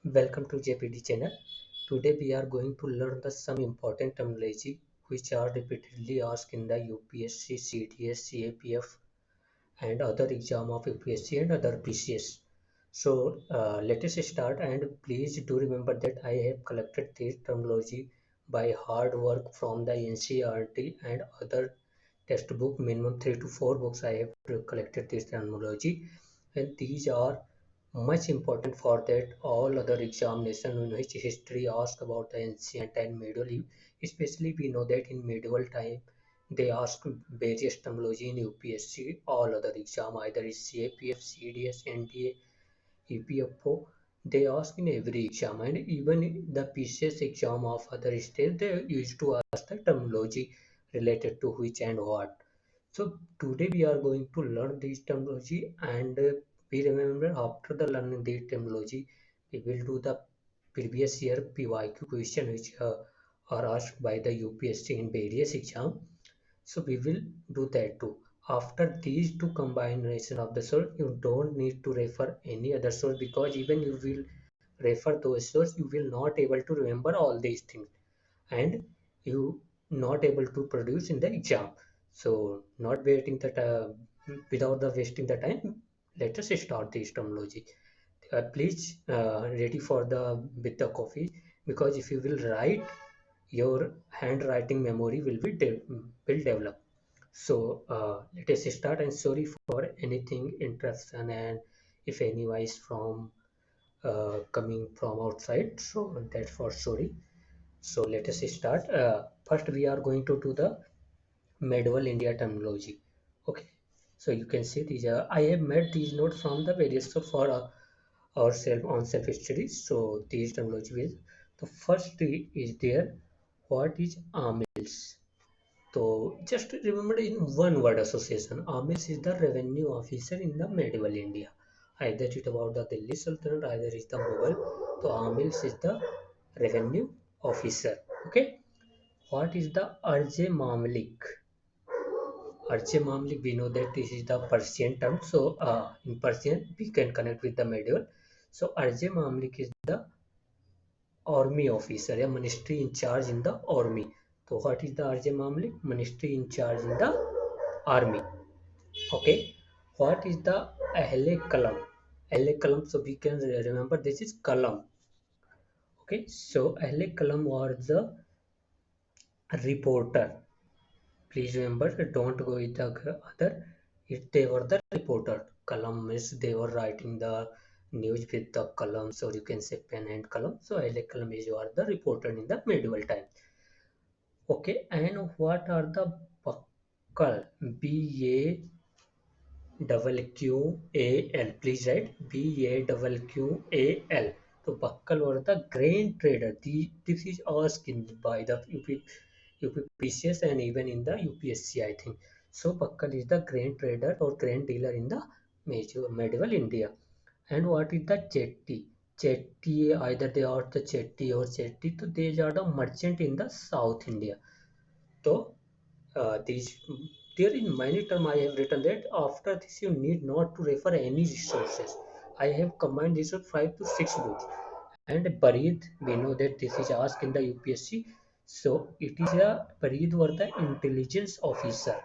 Welcome to JPD channel. Today we are going to learn some important terminology which are repeatedly asked in the UPSC, CDS, CAPF and other exam of UPSC and other PCS. So let us start, and please do remember that I have collected this terminology by hard work from the NCERT and other textbook. Minimum 3 to 4 books I have collected this terminology, and these are much important for that all other examination in which history ask about the ancient and medieval. Especially we know that in medieval time they ask various terminology in UPSC, all other exam, either is CAPF, CDS, NDA, EPFO. They ask in every exam, and even in the PCS exam of other states, they used to ask the terminology related to which and what. So today we are going to learn this terminology, and we remember after the learning this terminology, we will do the previous year PYQ question which are asked by the UPSC in various exam. So we will do that too. After these two combination of the source, you don't need to refer any other source, because even you will refer those source, you will not able to remember all these things, and you not able to produce in the exam. So not waiting that without the wasting the time, let us start this terminology. Please ready for the with the coffee, because if you will write, your handwriting memory will develop. So let us start, and sorry for anything interruption and if any voice from coming from outside, so that's for sorry. So let us start. First we are going to do the medieval India terminology. Okay, so you can see these I have made these notes from the various source for ourselves on self studies. So these terminology is, the first is there, what is amils. So just remember in one word association, amils is the revenue officer in the medieval India. Either it about the Delhi Sultanate, either it's the Mughal. So amils is the revenue officer. Okay, what is the Arje Mamlik? Arche Mamlik, we know that this is the Persian term. So in Persian, we can connect with the medieval. So Arche Mamlik is the army officer, a ministry in charge in the army. So what is the Arche Mamlik? Ministry in charge in the army. Okay. What is the Ahle Kalam? Ahle Kalam, so we can remember this is Kalam. Okay. So Ahle Kalam was the reporter. Please remember, don't go with the other. If they were the reporter, columnists, they were writing the news with the columns, or you can say pen and column. So I like column is you are the reporter in the medieval time. Okay, and what are the buckle? BAQQAL. Please write BAQQAL. So buckle or the grain trader. This is asked by the UPPCS and even in the UPSC, I think. So buckle is the grain trader or grain dealer in the medieval India. And what is the chetty? Chetty, either they are the chetty or chetty. So these are the merchant in the South India. So these there in many term I have written that after this you need not to refer any resources. I have combined this with 5 to 6 books. And Parid, we know that this is asked in the UPSC. So it is a Parid were the intelligence officer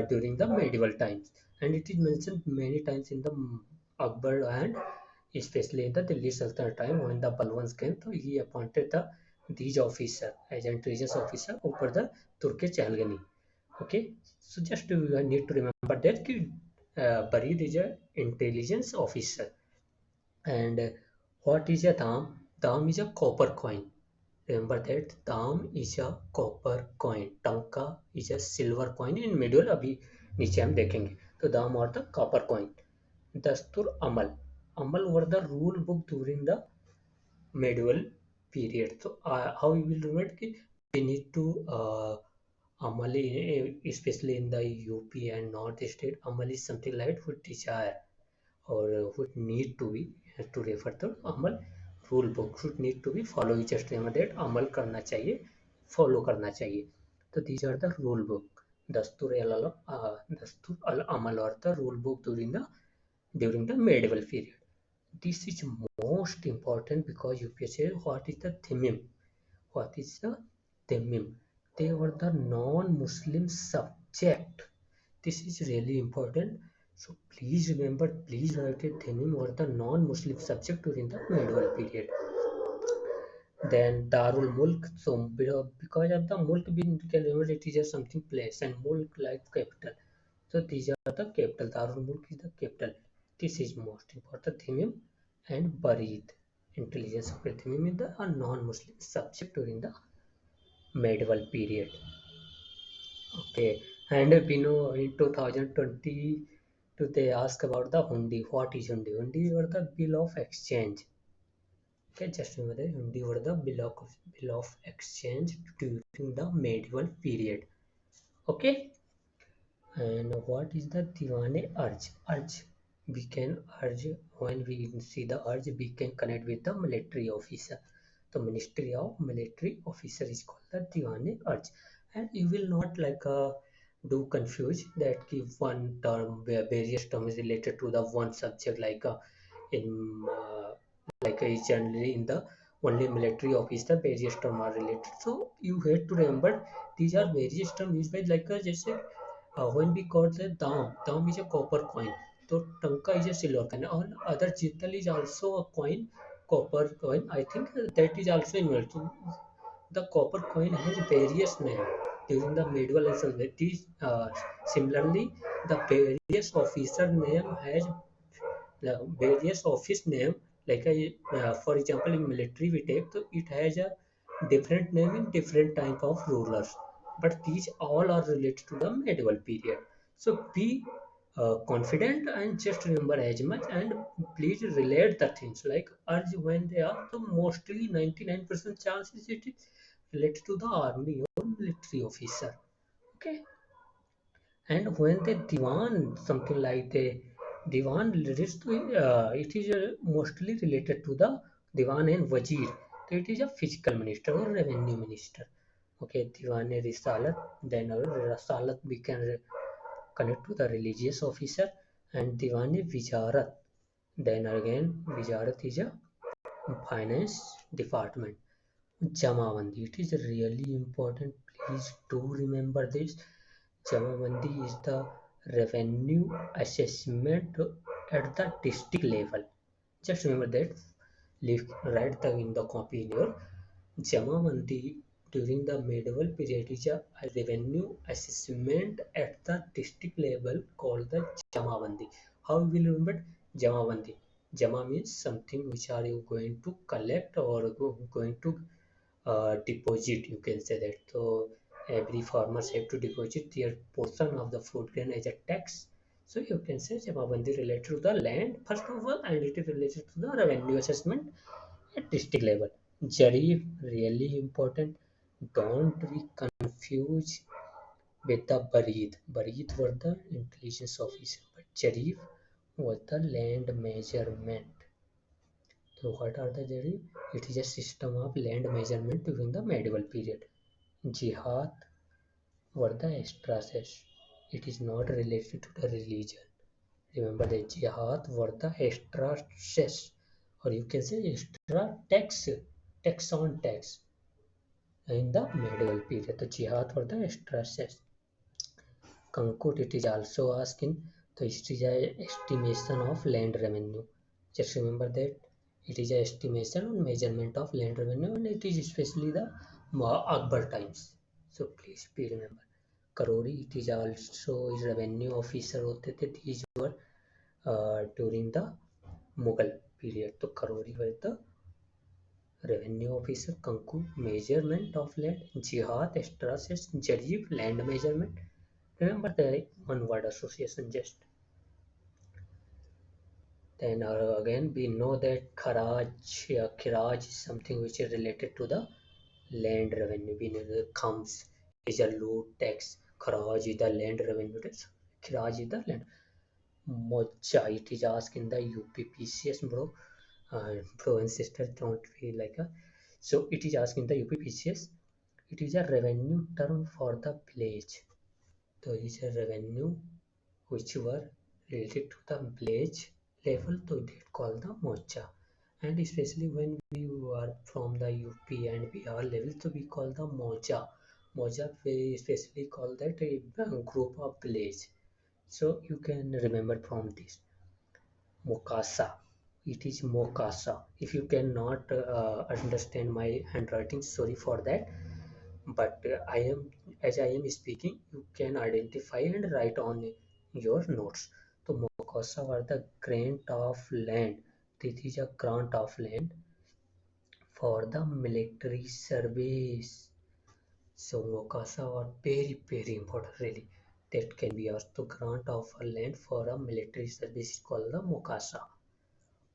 during the medieval times, and it is mentioned many times in the Akbar, and especially in the Delhi Sultanate time when the Balwans came. So he appointed the these officer as intelligence officer over the Turkish Chalgani. Okay, so just you need to remember that Barid is a intelligence officer. And what is a dam? Dam is a copper coin. Remember that dam is a copper coin. Tanka is a silver coin. In middle अभी नीचे हम देखेंगे. तो dam or the copper coin. Dastur Amal. Amal were the rule book during the medieval period. So how you will remember कि we need to Amal, especially in the UP and North State, Amal is something like would desire or would need to be to refer to Amal rule book should need to be follow. You just remember that अमल करना चाहिए, follow करना चाहिए. तो these are the rule book. दस्तूर अल अमल or the rule book during the medieval period. This is most important because UPSC, what is the theme? What is the theme? They were the non-Muslim subject. This is really important. So please remember, please write it. Theme were the non-Muslim subject during the medieval period. Then Darul Mulk. So because of the Mulk, we can remember it is a something place and Mulk like capital. So these are the capital. Darul Mulk is the capital. This is most important theme. And Barid. Intelligence of theme is the a non-Muslim subject during the medieval period. Okay, and we know in 2020 they ask about the Hundi. What is Hundi? Hundi were the bill of exchange. Okay, just remember that Hundi were the bill of exchange during the medieval period. Okay, and what is the Diwane urge? Urge. We can urge when we see the urge, we can connect with the military officer. The Ministry of Military Officer is called the Diwane urge, and you will not like do confuse that give one term where various terms related to the one subject in generally in the only military officer various terms are related. So you have to remember these are various terms used by like just when we got the dam is a copper coin. So tanka is a silver coin. And other jital is also a coin, copper coin. I think that is also involved. So the copper coin has various names during the medieval and These similarly, the various officer name has the various office name. For example, in military we take, so it has a different name in different type of rulers, but these all are related to the medieval period. So be confident and just remember as much, and please relate the things like urge when they are the mostly 99% chances it is related to the army or military officer. Okay, and when the divan something like the divan relates to it is mostly related to the divan and wazir. So it is a physical minister or revenue minister. Okay, divan risalat, then risalat we can connect to the religious officer, and divan vijarat, then again vijarat is a finance department. Jamabandi, it is really important. Please do remember this. Jamabandi is the revenue assessment at the district level. Just remember that. Write the in the copy in your Jamabandi during the medieval period is a revenue assessment at the district level called the Jamabandi. How you will remember Jamabandi? Jama means something which are you going to collect or going to deposit, you can say that. So every farmers have to deposit their portion of the fruit grain as a tax. So you can say Jamabandi related to the land first of all, and it is related to the revenue assessment at district level. Jarif really important. Don't be confused with the Barid. Barid were the intelligence officer, but Jarif was the land measurement. So what are the Jarif? It is a system of land measurement during the medieval period. Jihad were the extrases. It is not related to the religion. Remember that jihad were the extrases, or you can say extra tax, tax on tax in the medieval period. The jihad were the extrases. Conclude, it is also asking the history estimation of land revenue. Just remember that it is a estimation and measurement of land revenue, and it is especially the Akbar times. So please be remember. Karori, it is also is revenue officer होते थे. These were during the Mughal period. So Karori was the revenue officer. Kanku, measurement of land. Jihad, extrases. Jarib, land measurement. Remember the one word association just. Then again we know that Kharaj is something which is related to the land revenue. We know the comes is a loot tax. Kharaj is the land revenue tax. Kharaj is the land. Mocha, it is asked in the UPPCS, bro. Bro and sister don't feel like a. So it is asked in the UPPCS. It is a revenue term for the village. So it is a revenue which were related to the village level, so they call the mocha. And especially when we are from the UP and Bihar level, so we call the moja. Moja we especially call that a group of village. So you can remember from this. Mokasa. It is Mokasa. If you cannot understand my handwriting, sorry for that. But as I am speaking, you can identify and write on your notes. So Mokasa were the grant of land. This is a grant of land for the military service. So Mokasa are very important really. That can be also grant of a land for a military service called the Mokasa.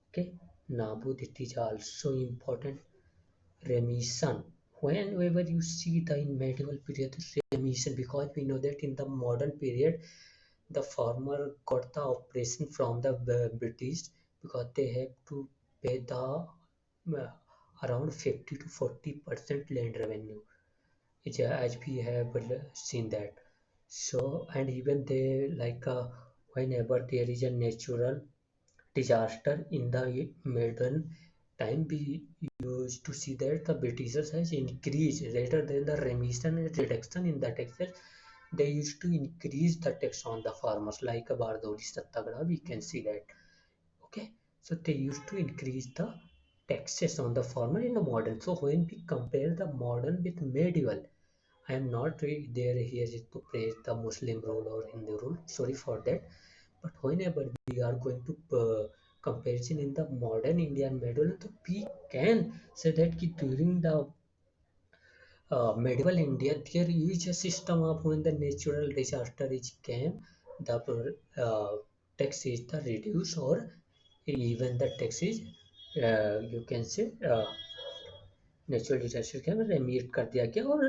Okay. Nabud, it is also important. Remission. Whenever you see the in medieval period remission, because we know that in the modern period the farmer got the operation from the British, because they have to pay the around 50 to 40% land revenue, which as we have seen that. So and even they like whenever there is a natural disaster in the modern time, we used to see that the Britishers has increased rather than the remission and reduction in the taxes. They used to increase the tax on the farmers, like a Bardoli Satyagraha, we can see that. Okay, so they used to increase the taxes on the farmer in the modern. So when we compare the modern with medieval, I am not there here to praise the Muslim rule or Hindu rule. Sorry for that. But whenever we are going to comparison in the modern Indian medieval, so we can say that during the medieval India, there is a system of when the natural disaster is came, the tax is the reduce, or even the tax is you can say natural disaster के हमें remit कर दिया गया और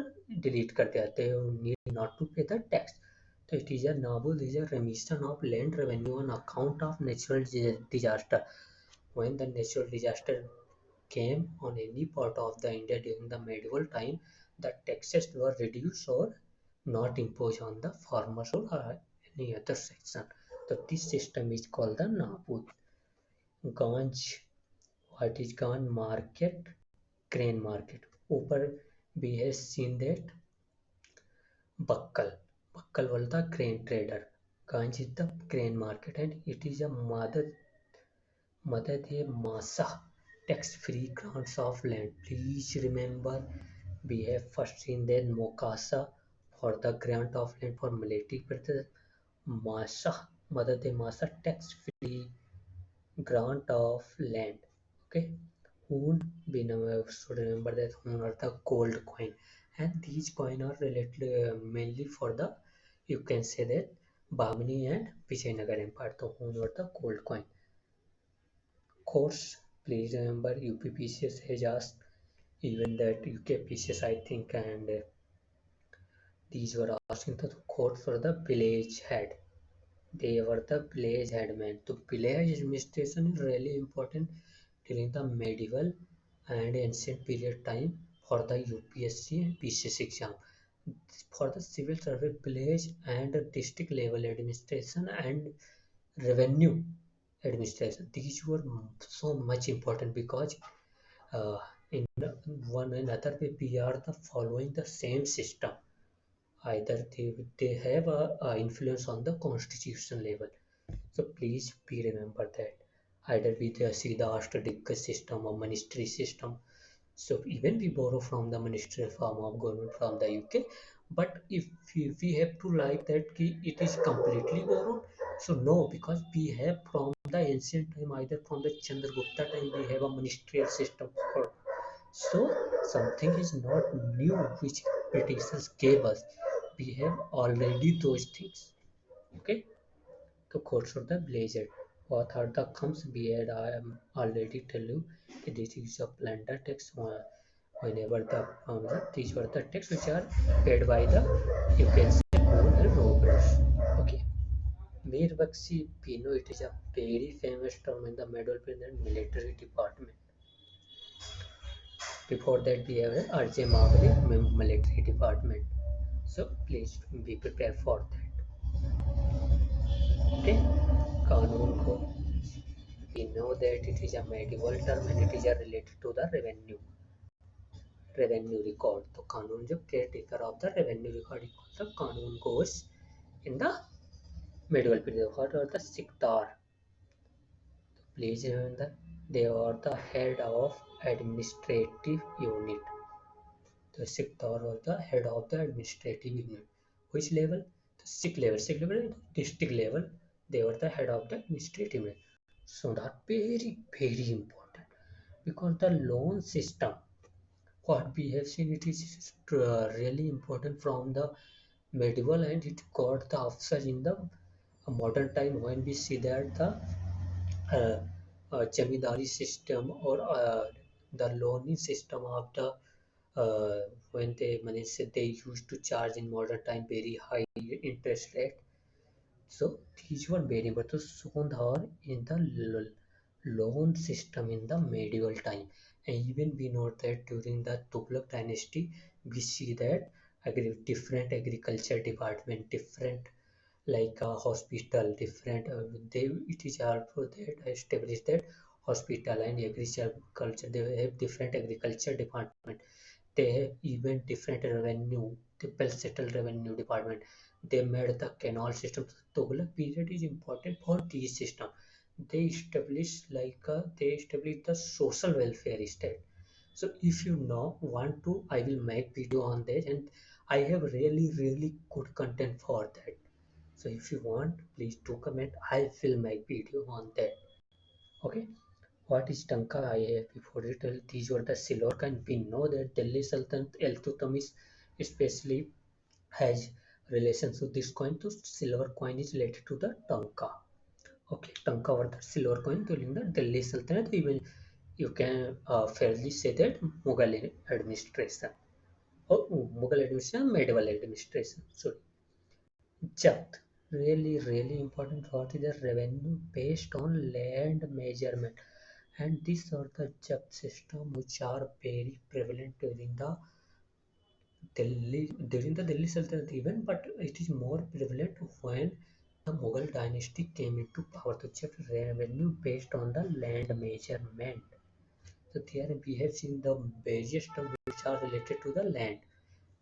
delete कर दिया they need not to pay the tax. So it is a NABUD is a remission of land revenue on account of natural disaster. When the natural disaster came on any part of the India during the medieval time, the taxes were reduced or not imposed on the farmers or any other section. So this system is called the NABUD. Ganj, what is Ganj market? Grain market. ऊपर we have seen that Bakkal. Bakkal was the grain trader. Ganj is the grain market, and it is a Madad Masa tax-free grants of land. Please remember, we have first seen that Mokasa for the grant of land for military, but the Masa, Madad Masa tax-free grant of land. Okay, Hoon, we should remember that Hoon are the gold coin, and these coin are related mainly for the, you can say that, Bamini and Vijayanagar Empire. So Hoon are the gold coin. Course, please remember UPPCS has asked, even that UKPCS I think, and these were asking the court for the village head. They were the village headmen. So village administration is really important during the medieval and ancient period time for the UPSC and PCS exam. For the civil service, village and district level administration and revenue administration, these were so much important, because uh, in one another way we are the following the same system. Either they have a influence on the constitution level. So please be remember that. Either we see the Ashtradic system or ministry system. So even we borrow from the ministerial form of government from the UK, but if we have to like that it is completely borrowed, so no, because we have from the ancient time, either from the Chandragupta time, we have a ministerial system. So something is not new which Britishers gave us. We have already those things. Okay. The course of the blazer. What are the comes beard? I am already tell you this is a plunder text whenever these were the texts which are paid by the, you can say, poor and robbers. Okay. Mir Bakshi Pino, it is a very famous term in the medieval period military department. Before that we have the RJ Mavali military department. So please be prepared for that. Okay. कानून को we know that it is a medieval term and it is related to the revenue record. तो कानून जो caretaker of the revenue record equals the कानून goes in the medieval period. What are the Sikdar? Please remember they are the head of administrative unit. The Sikdar was the head of the administrative unit. Which level? The Sikh level. Sikh level, district level. They were the head of the administrative unit. So that very important because the loan system, what we have seen, it is really important from the medieval and it got the upsurge in the modern time when we see that the jamindari system or the loaning system of the when they manage they used to charge in modern time very high interest rate. So these were very much shown her in the loan system in the medieval time. And even we know that during the Tughlaq dynasty, we see that different agriculture department, different like a hospital, different they it is also that established that hospital and agriculture they have different agriculture department. They have even different revenue, the well settled revenue department. They made the canal system. Tughlaq period is important for this system. They established they established the social welfare state. So if you know want to, I will make video on that, and I have really good content for that. So if you want, please do comment. I will make video on that. Okay. What is Tanka? I have before it. These were the silver coin. We know that Delhi Sultanate Iltutmish especially has relations to this coin. So silver coin is related to the Tanka. Okay, Tanka were the silver coin during the Delhi Sultanate. Even you can fairly say that Mughal administration. Oh, Mughal administration, medieval administration. Sorry. Japt. Really important. What is the revenue based on land measurement? And these are the Japt system which are very prevalent during the Delhi Sultanate even, but it is more prevalent when the Mughal dynasty came into power. The Japt revenue based on the land measurement. So there we have seen the various terms which are related to the land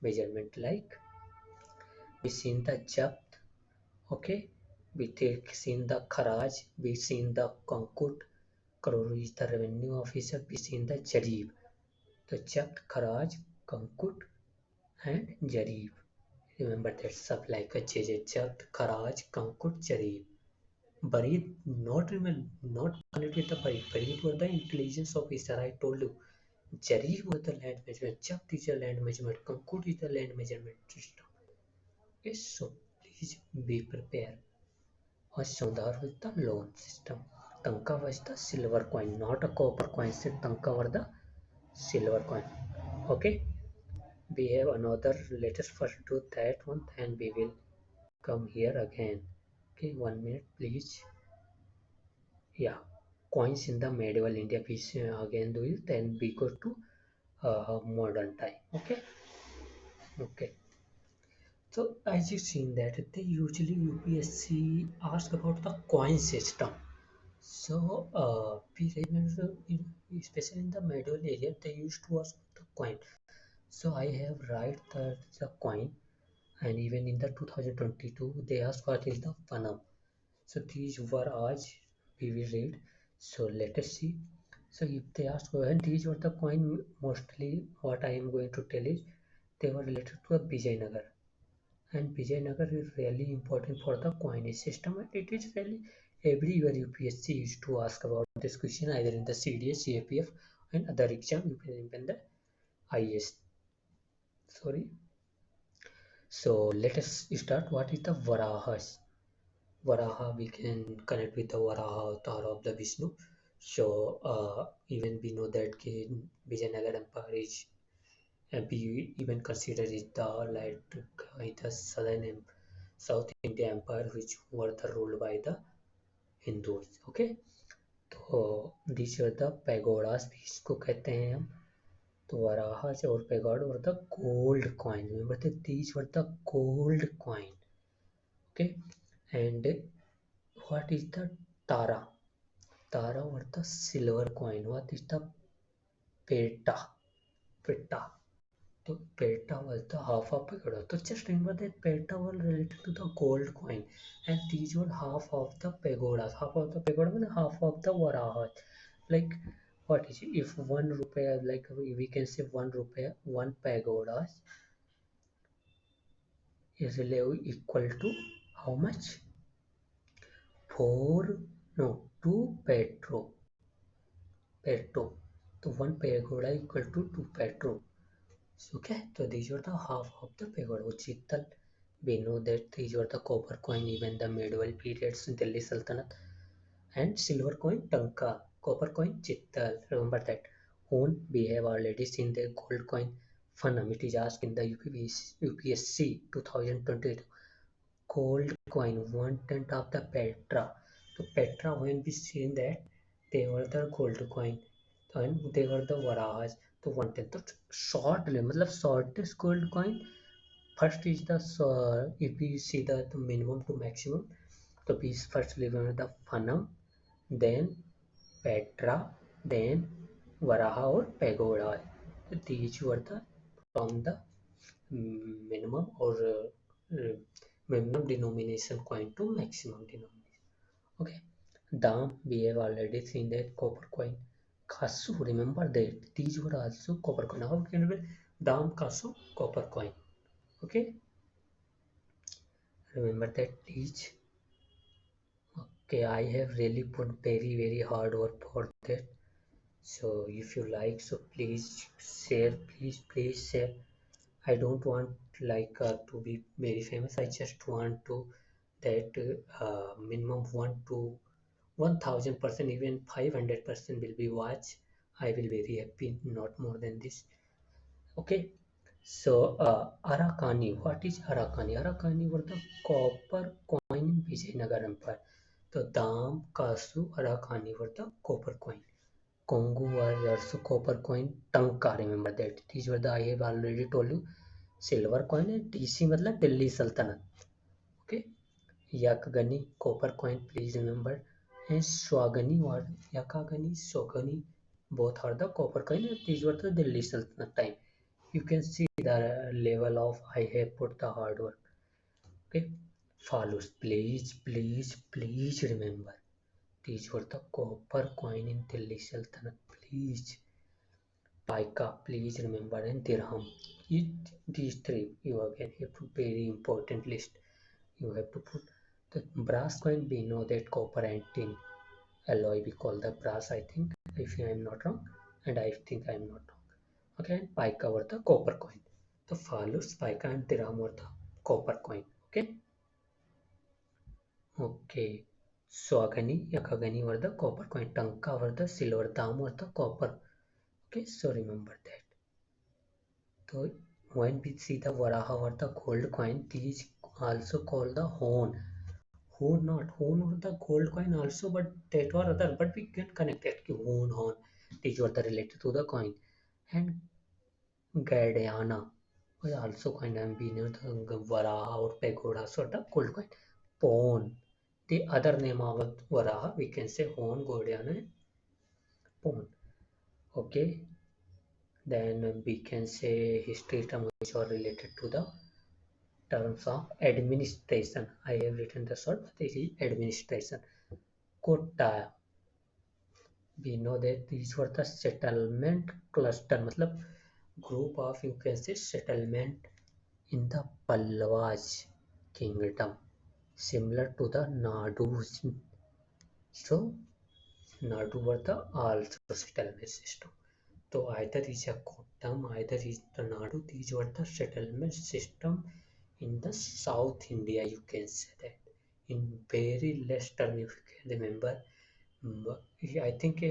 measurement, like we seen the Japt, okay, we take seen the Kharaj, we seen the Kankut, Karori is the revenue officer, we seen the Jarib, the Japt, Kharaj, Kankut and Jarib. Remember that sub like a JJ Japt, Kharaj, Kankut, Jarib. Barid not remember not connected with the Barid. Barid were the intelligence officer. I told you. Jarib was the land measurement. Japt is the land measurement. Kankut is the land measurement system. Yes, so please be prepared. Sundar was the loan system. Tanka was the silver coin, not a copper coin. So Tanka were the silver coin. Okay, we have another. Let us first do that one, and we will come here again. Okay, 1 minute, please. Yeah, coins in the medieval India. We again do it. Then we go to modern time. Okay, okay. So as you've seen that they usually UPSC ask about the coin system. So we remember, especially in the medieval area, they used to ask the coin. So I have write that the coin, and even in the 2022 they ask what is the Panam. So these were as we will read. So let us see. So if they ask when these were the coin, mostly what I am going to tell is they were related to a Vijayanagar. And Vijayanagar is really important for the coinage system, and it is really everywhere UPSC used to ask about this question either in the CDS, CAPF and other exam, you can even the IS. Sorry. So let us start. What is the Varahas? Varaha, we can connect with the Varaha avatar of the Vishnu. So even we know that Vijayanagar Empire is we even consider it the like the South India Empire, which were the ruled by the Hindus. Okay, तो these are the pagodas भी इसको कहते हैं हम. तो Varahas और pagoda were the gold coin. Remember that these were the gold coin. Okay, and what is the Tara? Tara or the silver coin. What is the peta? Peta. So peta was the half of pagoda. So just remember that peta was related to the gold coin, and these were half of the pagodas. Half of the pagoda means half of the Varaha. Like what is it? If 1 rupee, like we can say 1 rupee, one pagoda is equal to how much? 4, no, 2 petro. So one pagoda equal to 2 petro. So, okay, so these were the half of the pagoda. Chittal, we know that these were the copper coin, even the medieval periods in Delhi Sultanate, and silver coin Tanka, copper coin Chittal. Remember that. One we have already seen the gold coin Phanam. It is asked in the UPSC 2022. Gold coin, 1/10 of the Petra. So Petra, when we seen that, they were the gold coin and they were the Varahas. तो 1/10 तो short ले मतलब shortest gold coin first is the if we see the minimum to maximum तो we first remember the Phanam, then Petra, then Varaha or Pagoda. These were the from the minimum or minimum denomination coin to maximum denomination. Okay, Dam, we have already seen that copper coin. Kasu, remember that these were also copper coin. How can we Dam Kasu copper coin? Okay, remember that please. Okay, I have really put very hard work for that. So if you like, so please share, please share. I don't want like to be very famous. I just want to that minimum 1,000%, even 500% will be watch. I will very happy, not more than this. Okay. So Arakani, what is Arakani? Arakani were the copper coin in Vijayanagar Empire. The Dam, Kasu, Arakani were the copper coin. Congo was also copper coin. Tanka, remember that. These were the I have already told you. Silver coin and TC मतलब Delhi Sultanate. Okay. Yakagani, copper coin, please remember. And Swagani or Yakagani, Swagani, both are the copper coin and these were the Delhi Sultanate time. You can see the level of I have put the hard work. Okay. Follows, please remember. These were the copper coin in Delhi Sultanate. Please. Paika, please remember, and dirham. These three you again have to very important list. You have to put the brass coin. We know that copper and tin alloy we call the brass. I think if I am not wrong, and I think I am not wrong. Okay, and pica were the copper coin. The follows pica and dirham were the copper coin. Okay, okay. Swagani, Yakagani were the copper coin. Tanka were the silver. Dam were the copper. Okay, so remember that. So when we see the Varaha or the gold coin, these also called the Hone. Hone or the gold coin also, but that were other. But we can connect that to Hone. These were the related to the coin. And Gadiana was also coin and we know the Varaha or Pagoda sort of gold coin. Pone. The other name of Varaha, we can say Hone, Gadiana, and Pone. Okay. Then we can say history term which are related to the terms of administration. I have written the short, but this is administration. Kota. We know that these were the settlement cluster, मतलब group of you can say settlement in the Pallavas kingdom, similar to the Nadus. So Nadu were the also settlement system. So either is a Kottam, either is the Nadu. These were the settlement system in the South India. You can say that in very less term, if you can remember. I think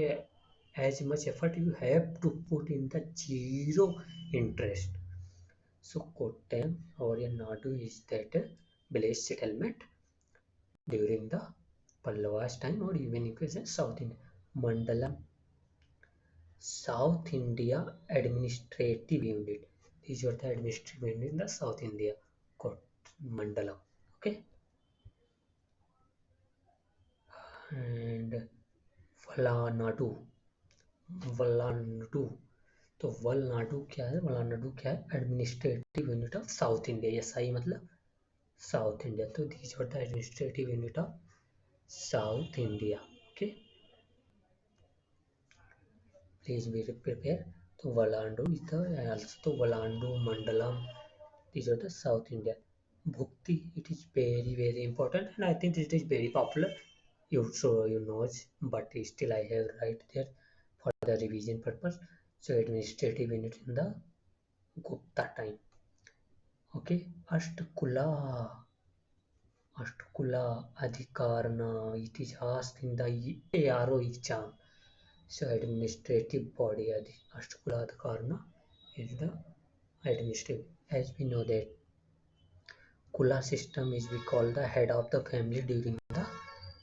as much effort you have to put in the zero interest. So Kottayam or Nadu is that village settlement during the Pallavas time or even you can say South India. Mandalam, South India Administrative Unit. These are the administrative unit in the South India. Mandalam. Okay. And valanadu, valanadu. तो वलनाडु क्या है? वलानाडु क्या है? Administrative unit of South India. ये सही मतलब South India. तो these are the administrative unit of South India. Okay, please be prepared. तो वलांडू is the also तो Valanadu mandalam, these are the South India. Bhukti, it is very important, and I think it is very popular. You know it, but still I have right there for the revision purpose. So administrative unit in the Gupta time. Okay, Ashtakula, Ashtakula Adhikarana. It is asked in the ARO exam. So administrative body Ashtakula Adhikarana is the administrative. As we know that Kula system is we call the head of the family during the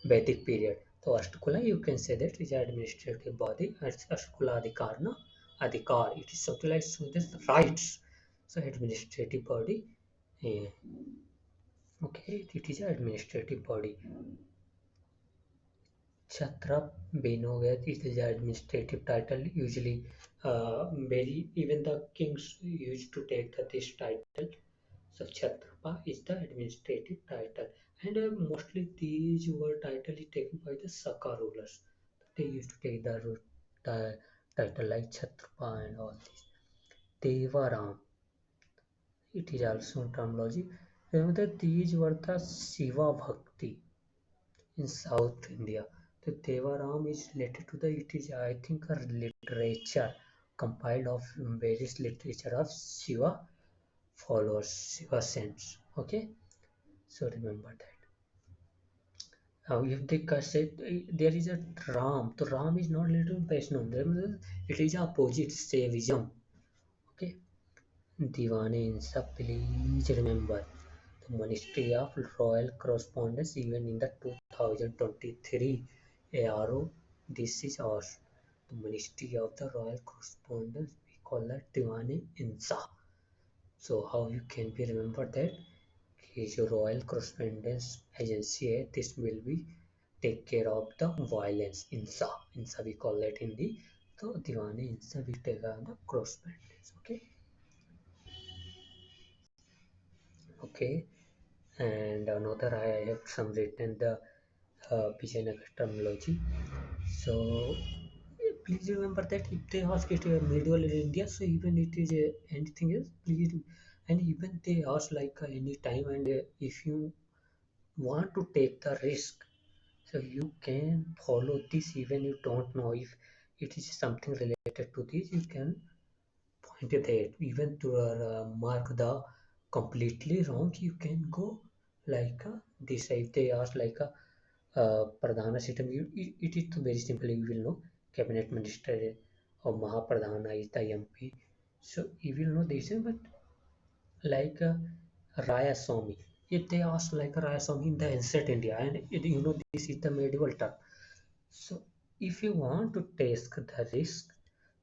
Vedic period. So Ashtakula, you can say that is administrative body. It's Ashtakula Adhikarana. Adhikar, it is something like so this rights. So administrative body. eh, okay, it is administrative body. Chhatrap Benogat is the administrative title. Usually, very even the kings used to take this title. So Chhatrapa is the administrative title, and mostly these were title is taken by the Saka rulers. They used to take the title like Chhatrapa and all this. Devaram, it is also terminology. Remember that these were the Shiva Bhakti in South India. The Devaram is related to the, it is I think a literature compiled of various literature of Shiva followers, Shiva saints. Okay, so remember that. If they say there is a Ram, so Ram is not related to Vaishnav. It is opposite Saivism. Okay, Diwane Insa, please remember the Ministry of Royal Correspondence even in the 2023 ARO. This is ours. The Ministry of the Royal Correspondence, we call that Diwane Insa. So how you can be remember that? जो royal correspondence agency है, this will be take care of the violence. इंसा we call that in the, तो दीवाने इंसा we take care of the correspondence. Okay, and another I have some written the Vijayanagar terminology. So please remember that if they ask it medieval India, so even it is anything else, please, and even they ask like any time, and if you want to take the risk, so you can follow this even you don't know if it is something related to this, you can point it there even to mark the completely wrong, you can go like this. If they ask like a pradhana system, it is very simple, you will know cabinet minister or mahapradhana is the MP, so you will know this, but like Raya Swami. If they ask like Raya Swami in the ancient India, and you know this is the medieval term. So if you want to take the risk,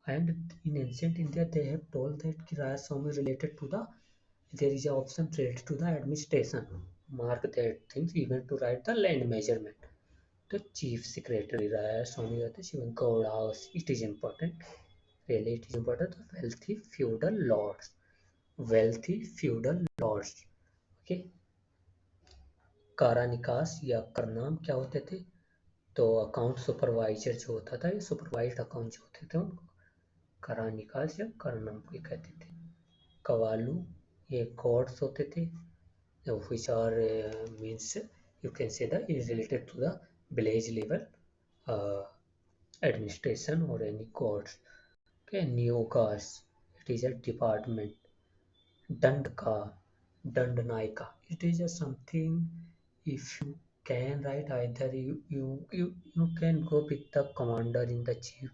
and in ancient India they have told that Raya Swami related to the, there is an option related to the administration. Mark that things even to write the land measurement. The chief secretary Raya Swami Shivan Gowda House. It is important. Really, it is important. The wealthy feudal lords. Wealthy feudal lords. Okay, कारा निकास या करनाम क्या होते थे? तो account supervisor जो होता था, ये सुपरवाइज्ड अकाउंट जो होते थे उनको करा निकास या करनाम को कहते थे. कवालू ये गॉड्स होते थे, which are means you can say that is related to the village level administration or any gods. Okay, Neogas, it is a department. Dandaka, Dandanaika. It is just something, if you can write either you can go with the commander in the chief.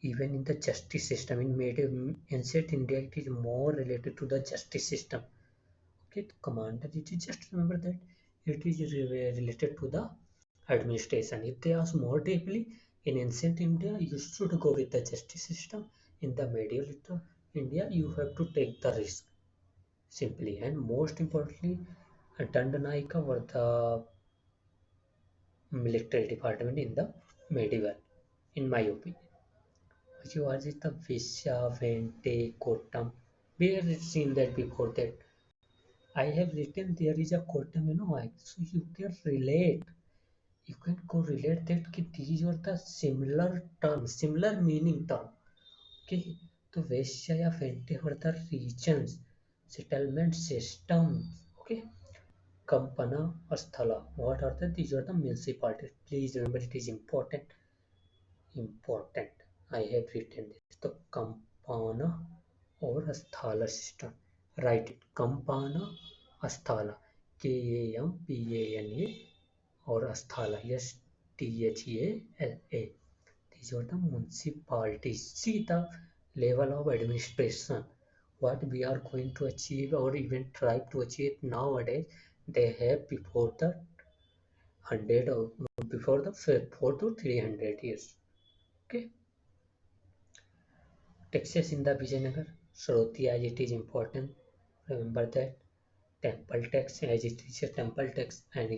Even in the justice system in medieval ancient India, it is more related to the justice system. Okay, the commander, it is just remember that it is related to the administration. If they ask more deeply, in ancient India, you should go with the justice system. In the medieval India, you have to take the risk simply, and most importantly Dandanaika were the military department in the medieval, in my opinion. Which was it the Visha, Vente, Kotam? We have seen that before that. I have written there is a Kotam, so you can relate. You can correlate that कि these are the similar terms, similar meaning term. Okay, तो Vesha या Fente were the regions, settlement systems. Okay, Kampana or Sthala. What are the? These are the municipalities. Please remember it is important. Important. I have written this. The Kampana or Asthala system. Write it. Kampana, Asthala. Kampana or Asthala. Yes, Thala. These are the municipalities. See the level of administration. What we are going to achieve or even try to achieve nowadays, they have before the 100 or before the 4 to 300 years. Okay. Taxes in the Vijayanagar. Shroti as it is important. Remember that. Temple tax as it is a temple tax, and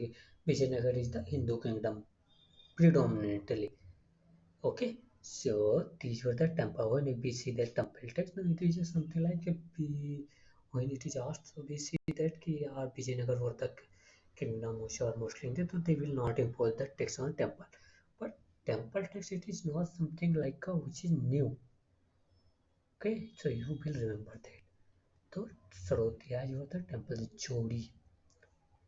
Vijayanagar is the Hindu kingdom predominantly. Okay, so these were the temple. When we see the temple text, now it is just something like a we, when it is asked, so we see that ki Vijayanagar were the kingdom which are Muslim, so they will not impose the tax on temple. But temple tax, it is not something like which is new. Okay, so you will remember that. So Srotyaj were the temple Chodi.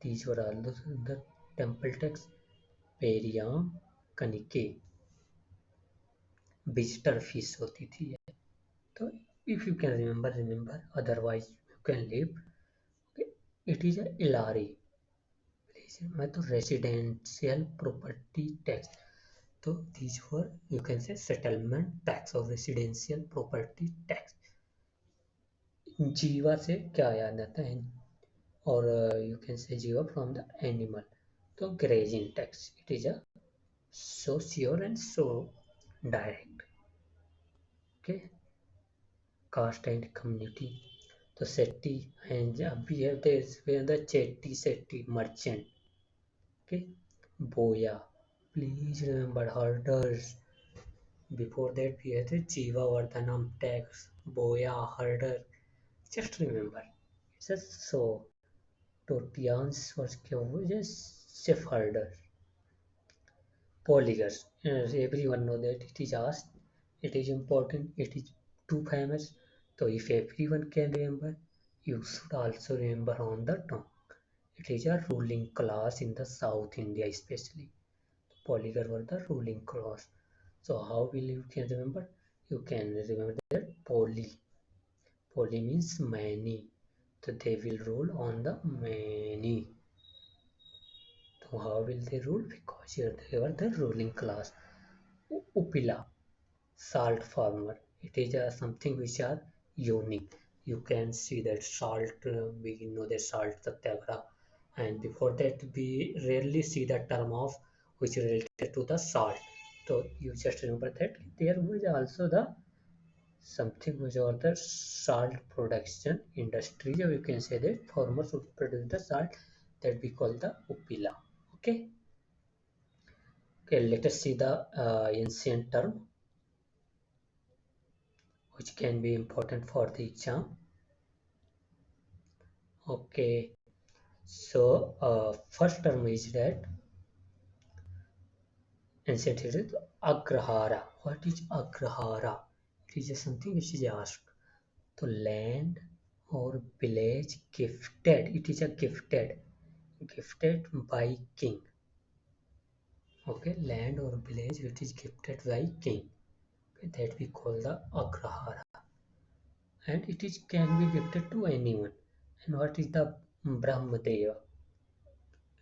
These were all the temple text. Periyam, Kanike, visitor fees होती थी. So if you can remember. Otherwise, you can leave. Okay. It is a Ilari. मैं तो residential property tax. तो these were you can say settlement tax or residential property tax. जीवा से क्या याद आता है? और you can say जीवा from the animal. तो grazing tax. It is a so sure and so direct. Okay. Caste and community. तो Shetty and we have this we have the Chetty merchant. Okay, Boya. Please remember herders. Before that we had the Jiva Vardhanam tax. Boya herder. Just remember. It's just so. Totians was just chef herder. Polygars. Everyone know that it is asked. It is important. It is too famous. So if everyone can remember, you should also remember on the tongue. It is a ruling class in the South India especially. Polygar were the ruling class. So how will you can remember? You can remember that poly. Poly means many. So they will rule on the many. So how will they rule? Because here they were the ruling class. Upila, salt farmer. It is something which are unique. You can see that salt, we know the salt satyagraha, and before that we rarely see the term of which is related to the salt. So you just remember that there was also the something which are the salt production industry. So you can say that farmers would produce the salt that we call the upila. Okay. Okay, let us see the ancient term which can be important for the exam. Okay, so first term is that ancient is agrahara. What is agrahara? It is something which is asked. So land or village gifted. It is a gifted by king. Okay, land or village which is gifted by king. Okay, that we call the agrahara. And it is can be gifted to anyone. And what is the Brahmadeva?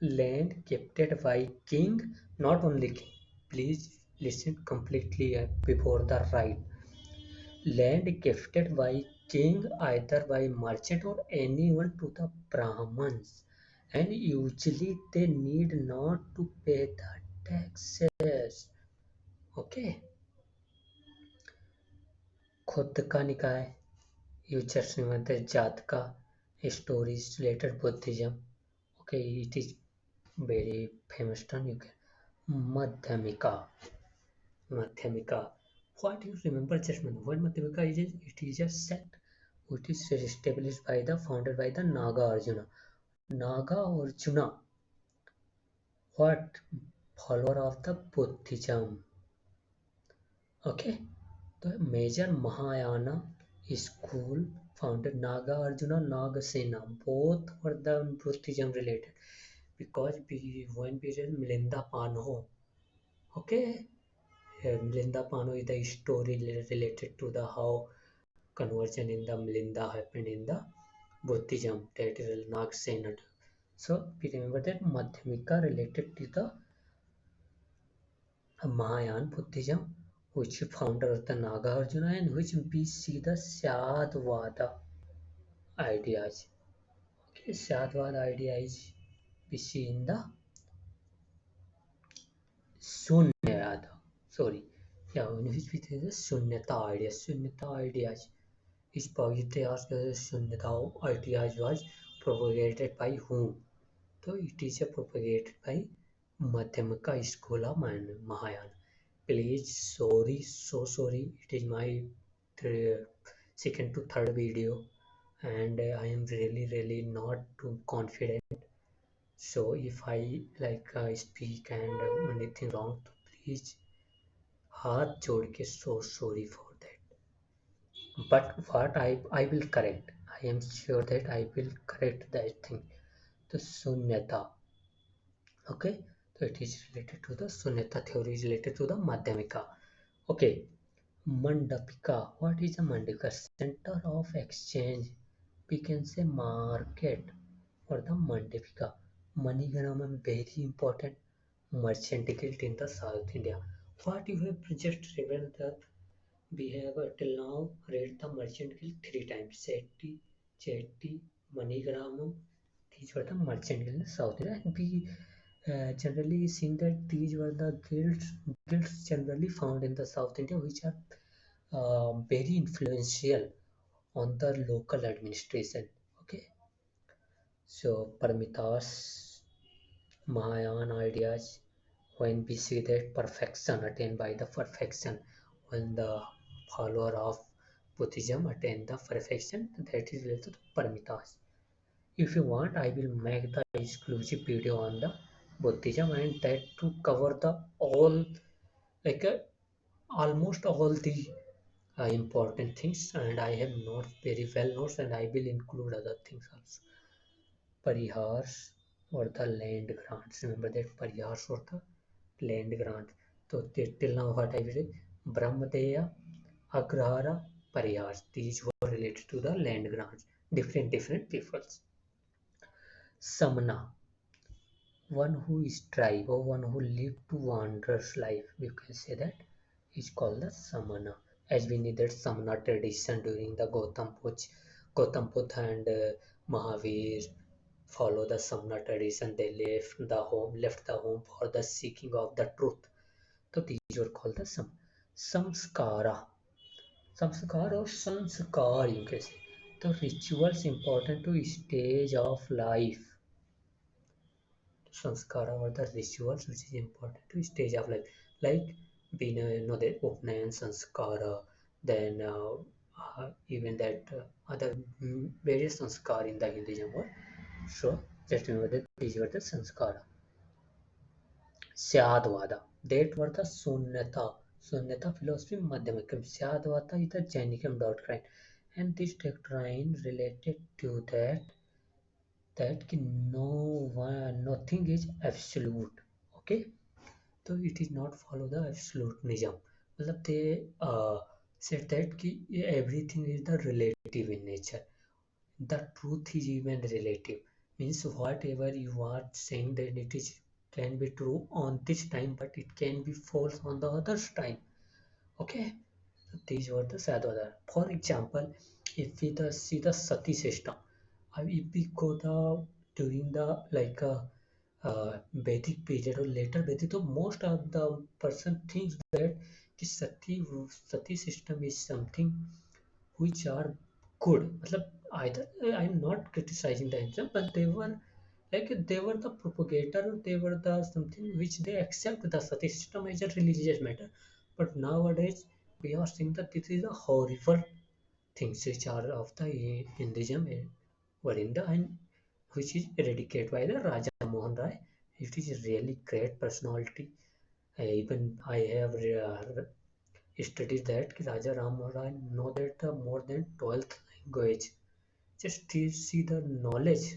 Land gifted by king, not only king. Please listen completely before the right. Land gifted by king either by merchant or anyone to the Brahmins, and usually they need not to pay the taxes. Okay. खुद का निकाय, you just remember the Jatka stories related Buddhism. Okay, it is very famous term. You can Madhyamika. Madhyamika. What you remember just now? What Madhyamika is? It is a sect which is established by the founded by the Naga Arjuna. Naga Arjuna, what follower of the Buddhism? Okay, the major Mahayana school founded Naga Arjuna, Nagasena. Both were the Buddhism related because when we read Milinda Panho, okay, Milinda Panho is the story related to the how conversion in the Milinda happened in the Buddhism, that is Nagasena. So we remember that Madhyamika related to the Mahayana Buddhism, which founder of the Nagarjuna and which we see the Sadvada ideas. Okay, Sadvada ideas we see in the Sunyata. Sorry, yeah, in which we see the Sunyata ideas. Sunyata ideas is Pavitra asked the Sunyata ideas was propagated by whom? So it is propagated by Madhyamaka school of Mahayana. Please, sorry, so sorry. It is my second to third video, and I am really not too confident. So if I speak and anything wrong, तो please हाथ जोड़ के so sorry for that. But what I will correct. I am sure that I will correct that thing. The Sunyata. Okay, so it is related to the Sunyata theory is related to the Madhyamika. Okay, Mandapika. What is a Mandapika? Center of exchange. We can say market for the Mandapika. Maniganam very important merchant guild in the South India. What you have just read that we have till now read the merchant guild three times. Seti, Chetty, Manigramam. These were the merchant guild in South India, and we generally seen that these were the guilds generally found in the South India, which are very influential on the local administration. Okay, so Paramitas, Mahayana ideas, when we see that perfection attained by the perfection, when the follower of Buddhism attain the perfection, that is related to Paramitas. If you want, I will make the exclusive video on the Buddhism and that to cover the all like almost all the important things, and I have not very well notes and I will include other things also. Parihars or the land grants. Remember that Parihars or the land grant. So till now what I will say, Brahmadeya, Agrahara, Parihars. These were related to the land grants. Different peoples. Samana, one who strive or one who live to wanderer's life. You can say that is called the Samana. As we need that Samana tradition during the Gautam Buddha and Mahavir follow the Samana tradition. They left the home for the seeking of the truth. So these are called the Samskara. Samskara or Sanskar, you can say. The rituals important to stage of life. Sanskara or the rituals which is important to stage of life. Like we know the Upnayan Sanskara, then even that other various Sanskar in the Hinduism world. So just remember that these were the Sanskara. Syadvada. That were the Sunyata. Sunyata philosophy Madhyamikam. Syadvada is the Jainism doctrine. And this doctrine related to that ki nothing is absolute. Okay. So it is not follow the absolutism. मतलब they said that ki everything is the relative in nature. The truth is even relative. Means whatever you are saying that it is can be true on this time, but it can be false on the other's time. Okay, so these were the sadhana. For example, if we see the sati system, if we go the during the Vedic period or later Vedic, so most of the person thinks that the sati system is something which are good. मतलब either I'm not criticizing the exam, but they were the propagator, they were the something which they accept the sati system as a religious matter. But nowadays we are seeing that this is a horrible things which are of the Hinduism were in the and which is eradicated by the Raja Mohan Rai. It is really great personality. Even I have studied that Raja Ram Mohan Rai know that more than 12th language. Just to see the knowledge.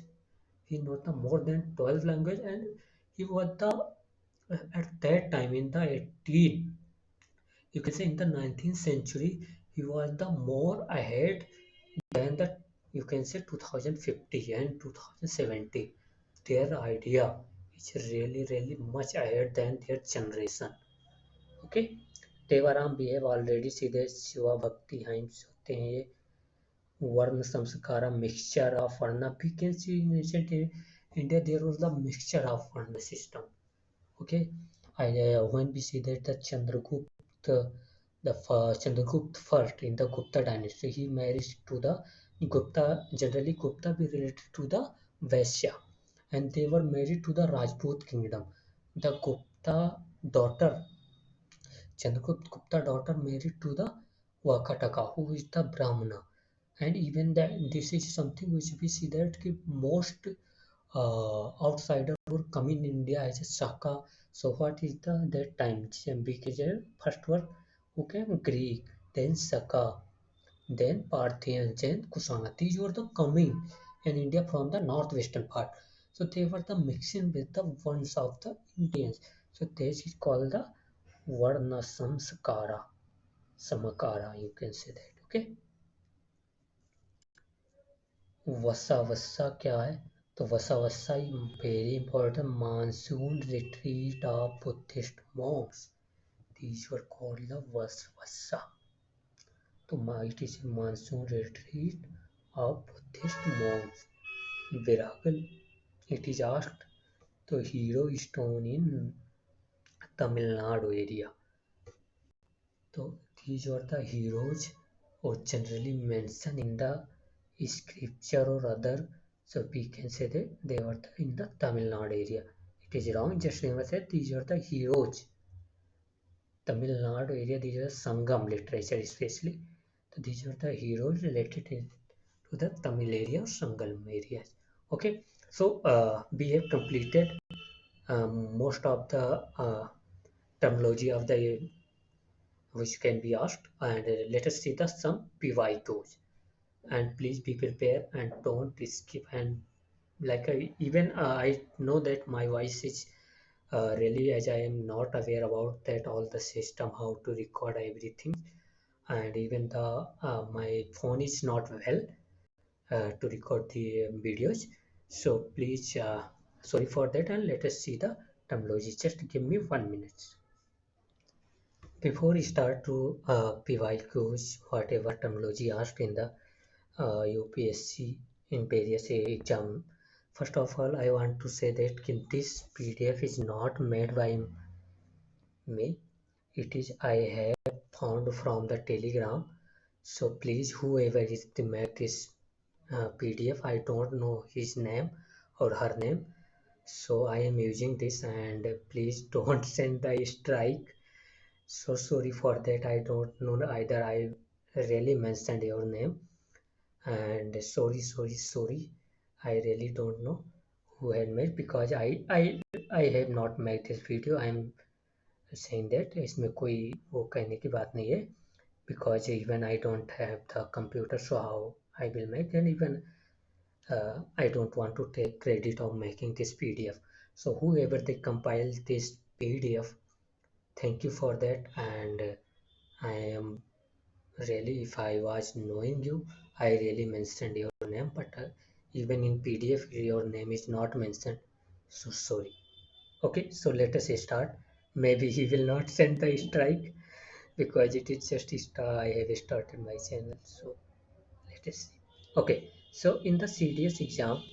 He knows the more than 12 language and he was the at that time in the 18 you can say in the 19th century he was the more ahead than the you can say 2050 and 2070 their idea is really much ahead than their generation. Okay, Devaram we have already see this Shiva भक्ति hymns होते हैं ये वर्ण संस्कारा mixture of varna we can see in ancient India there was the mixture of varna system. Okay, I when we see that the Chandragupta Chandragupta first in the Gupta dynasty he marries to the Gupta generally Gupta be related to the Vaishya and they were married to the Rajput kingdom. The Gupta daughter Chandragupta Gupta daughter married to the Vakataka who is the Brahmana and even that this is something which we see that most outsider would come in India as a Shaka. So what is the that time? Because first were who came Greek, then Saka, then Parthians, then Kusana. These were the coming in India from the northwestern part. So they were the mixing with the ones of the Indians. So this is called the Varna Samskara. Samakara, you can say that. Okay. वसा वसा क्या है तो वसा वसा very important monsoon retreat of Buddhist monks these were called the vasa तो it is a monsoon retreat of Buddhist monks Viragal it is asked the hero stone in Tamil Nadu area so these were the heroes or generally mentioned in the scripture or other so we can say that they were in the Tamil Nadu area. It is wrong, just remember that these are the heroes. Tamil Nadu area, these are Sangam literature especially. So these are the heroes related to the Tamil area or Sangam areas. Okay, so we have completed most of the terminology of the which can be asked and let us see the some PYQs. And please be prepared and don't skip and like even I know that my voice is really as I am not aware about that all the system how to record everything and even the my phone is not well to record the videos so please sorry for that and let us see the terminology just give me 1 minute before we start to PYQs whatever terminology asked in the UPSC in various exam. First of all, I want to say that this PDF is not made by me. It is I have found from the Telegram. So please, whoever is to make this PDF, I don't know his name or her name. So I am using this and please don't send the strike. So sorry for that. I don't know either. I really mentioned your name and sorry I really don't know who had made because I have not made this video I am saying that इसमें कोई वो कहने की बात नहीं है because even I don't have the computer so how I will make and even I don't want to take credit of making this PDF so whoever they compile this PDF thank you for that and I am really, if I was knowing you, I really mentioned your name, but even in PDF, your name is not mentioned. So sorry. Okay, so let us start. Maybe he will not send the strike because it is just I have started my channel. So let us see. Okay, so in the CDS exam,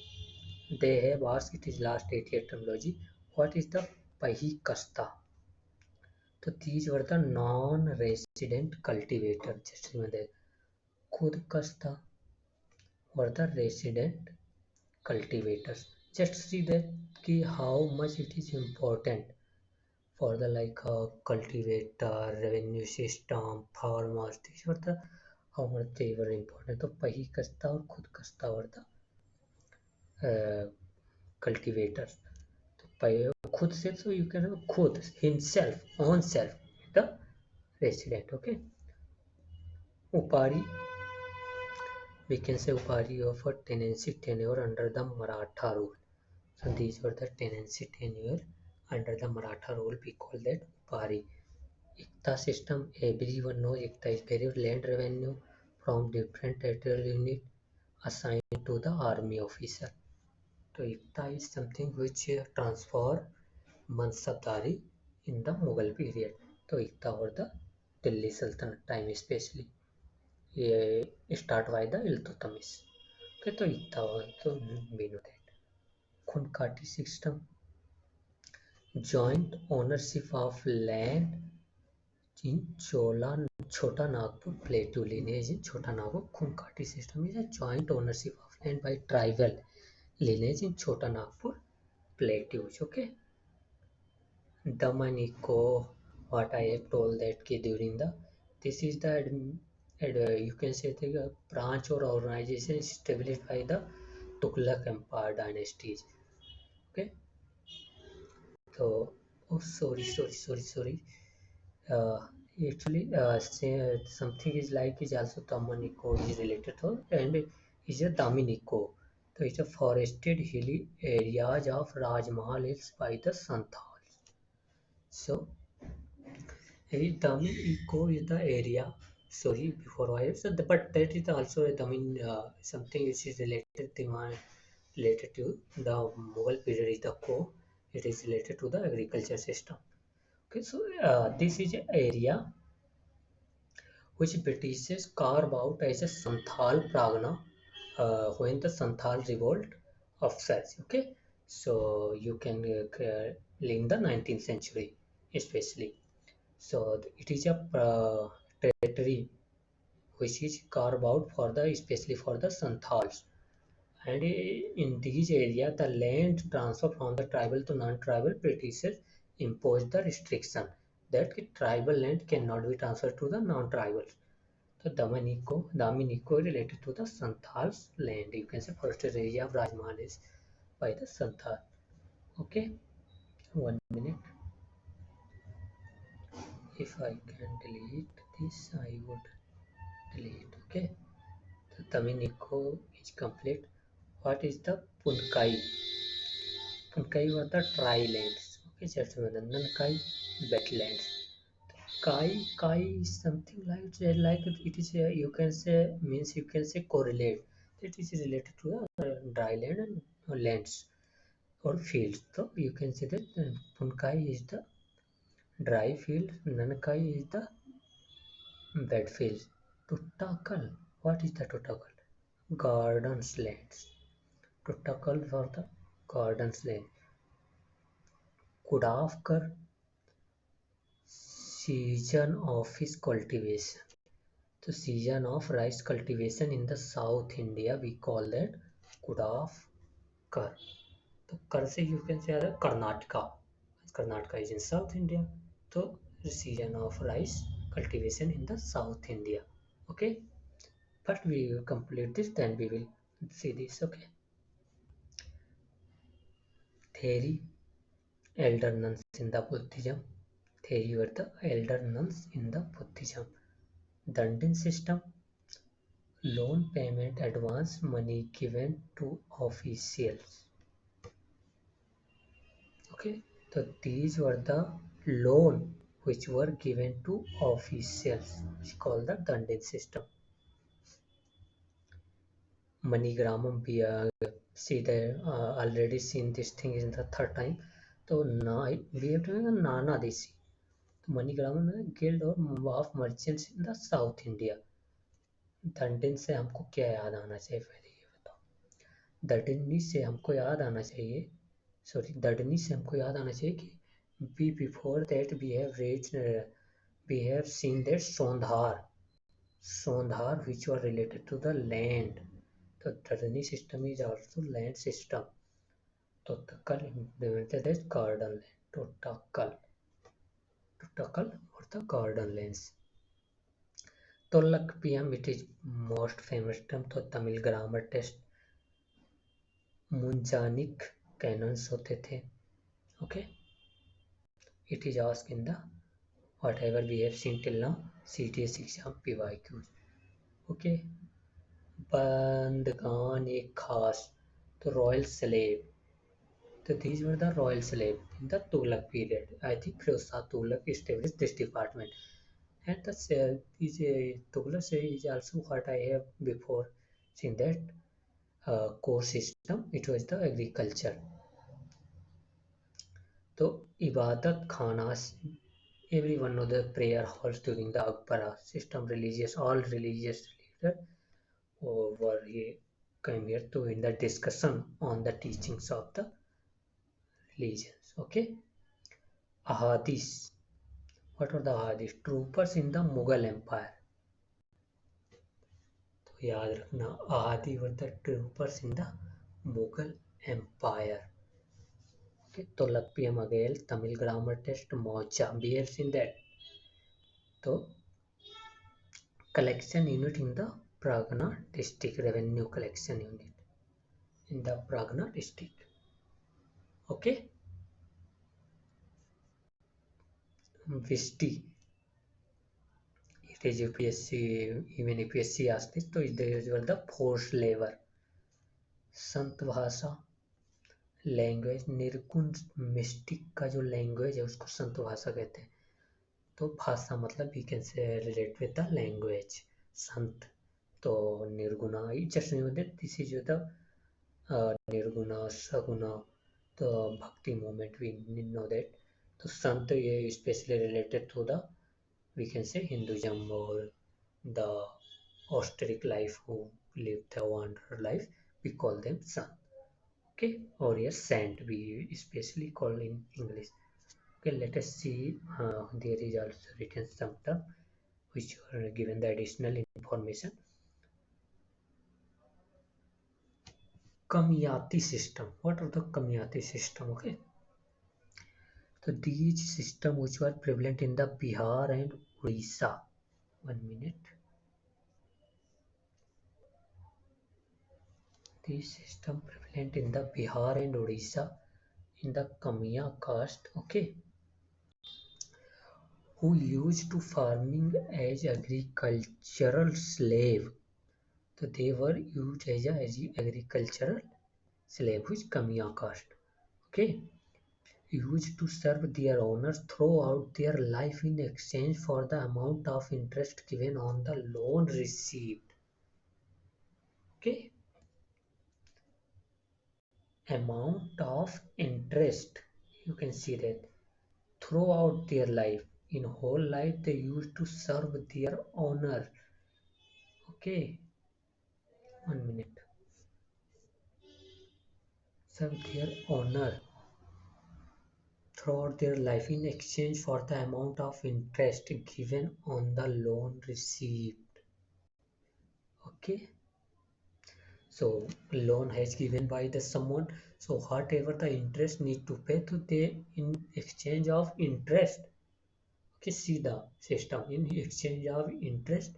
they have asked it is last 8 year terminology. What is the Pahikasta? So these were the non-resident cultivator. Just remember, Khudkasta were the resident cultivators. Just see that how much it is important for the like cultivator, revenue system, farmers. These were the how much they were important. तो पही करता और खुद करता और the cultivator. तो पही खुद से so you can खुद himself own self the resident. Okay. Upari, we can say Upari of a tenancy tenure under the Maratha rule. So these were the tenancy tenure under the Maratha rule. We call that Upari. Ikta system, everyone knows Ikta is very land revenue from different territorial unit assigned to the army officer. So Ikta is something which transfer Mansabdari in the Mughal period. So Ikta or the Delhi Sultanate time especially. ये start by the Iltutmish. Okay, तो Ikta also we know that. Khunkati system, joint ownership of land in Chota Nagpur Plateau lineage in Chota Nagpur. Khunkati system is a joint ownership of land by tribal lineage in Chota Nagpur Plateaus. Okay. Damaniko, what I have told that during the this is the you can say the branch or organization established by the Tughlaq Empire dynasties. Okay. So, oh, sorry. Uh, Actually, something is like is also Tamanico is related to and is a Daminico. So it's a forested hilly areas of Rajmahal Hills by the Santhals. So Daminico is the area. Sorry, before I so but that is also a Damin something which is related to related to the Mughal period is the co. It is related to the agriculture system. Okay, so this is an area which Britishers carve out as a Santhal Pragna when the Santhal revolt of such. Okay, so you can link the 19th century especially. So it is a territory which is carved out for the especially for the Santhals. And in these areas, the land transfer from the tribal to non-tribal Britishers imposed the restriction that tribal land cannot be transferred to the non-tribal. So Daminico is related to the Santhals land. You can say first area of Rajmahal is by the Santhal. Okay, 1 minute. If I can delete this, I would delete. Okay, so Daminico is complete. What is the Punkai? Punkai were the dry lands. Okay, just Nankai wetlands. Kai is something like it is you can say means you can say correlate. It is related to the dry land and lands or fields. So you can say that Punkai is the dry field, Nankai is the wet field. Tuttakal, what is the Tuttakal? Gardens lands. Tuttakal for the gardens land. Kudavkar, season of his cultivation. The season of rice cultivation in the South India, we call that Kudavkar. तो कर से you can say Karnataka. Karnataka is in South India. So the season of rice cultivation in the South India. Okay, but we will complete this, then we will see this. Okay, theory, elder nuns in the Buddhism. Theory were the elder nuns in the Buddhism. Dandin system, loan payment advance money given to officials. Okay, so these were the loan which were given to officials, which called the Dandin system. MoneyGram, we see the already seen this thing in the third time. So now we have to Nana Desi. MoneyGram is a guild of merchants in the South India. Dandin से हमको क्या याद आना चाहिए, पहले ये बताओ. दंडिनी से हमको याद आना चाहिए, सॉरी दंडनी से हमको याद आना चाहिए कि before that we have reached we have seen that Sondhar which were related to the land. The Dardani system is also land system. Totakal implemented as garden land. Totakal. to tackle or the garden lens. Tolakpiyam, it is most famous term तो Tamil grammar test मुंजानिक cannons होते थे. Okay, it is asked in the whatever we have seen till now CTS exam PYQs. Okay, बंदगान एक खास तो royal slave. So these were the royal slave in the Tughlaq period. I think Firoz Shah Tughlaq established this department. And the Tughlaq is also what I have before seen that core system. It was the agriculture. So Ibadat Khanas, every one of the prayer halls during the Akbara system, religious, all religious leaders were here, came here to in the discussion on the teachings of the religions. Okay, Ahadis. What were the Ahadis? Troopers in the Mughal Empire. तो याद रखना Ahadi were the troopers in the Mughal Empire. Okay, तो Tolakpiyam again, Tamil grammar test, Mocha. We have seen that. So collection unit in the Pragna district, revenue collection unit in the Pragna district. Okay, Visti. It is UPSC, even UPSC asked this, so these were the forced labor. Sant भाषा, language, निर्गुण mistake का जो language है उसको संत भाषा कहते हैं. तो भाषा मतलब we can say relate with the language. Sant तो nirguna, just know that this is the nirguna saguna, तो bhakti movement we know that. तो संत ये specially related to the we can say Hinduism और the austere life who live the wanderer life, we call them sant. Okay, or yes, saint we especially call in English. Okay, let us see. There is also written some term which are given the additional information. Kamyati system. What are the Kamyati system? Okay, so these system which were prevalent in the Bihar and Orissa. 1 minute. These system prevalent in the Bihar and Orissa in the Kamya caste. Okay, who used to farming as agricultural slave. So they were used as a agricultural slave, which Kamya caste. Okay, used to serve their owners throughout their life in exchange for the amount of interest given on the loan received. Okay, amount of interest, you can see that throughout their life, in whole life they used to serve their owner. Okay, 1 minute. Serve their owner throughout their life in exchange for the amount of interest given on the loan received. Okay, so loan has given by the someone, so whatever the interest need to pay to they in exchange of interest. Okay, see the system, in exchange of interest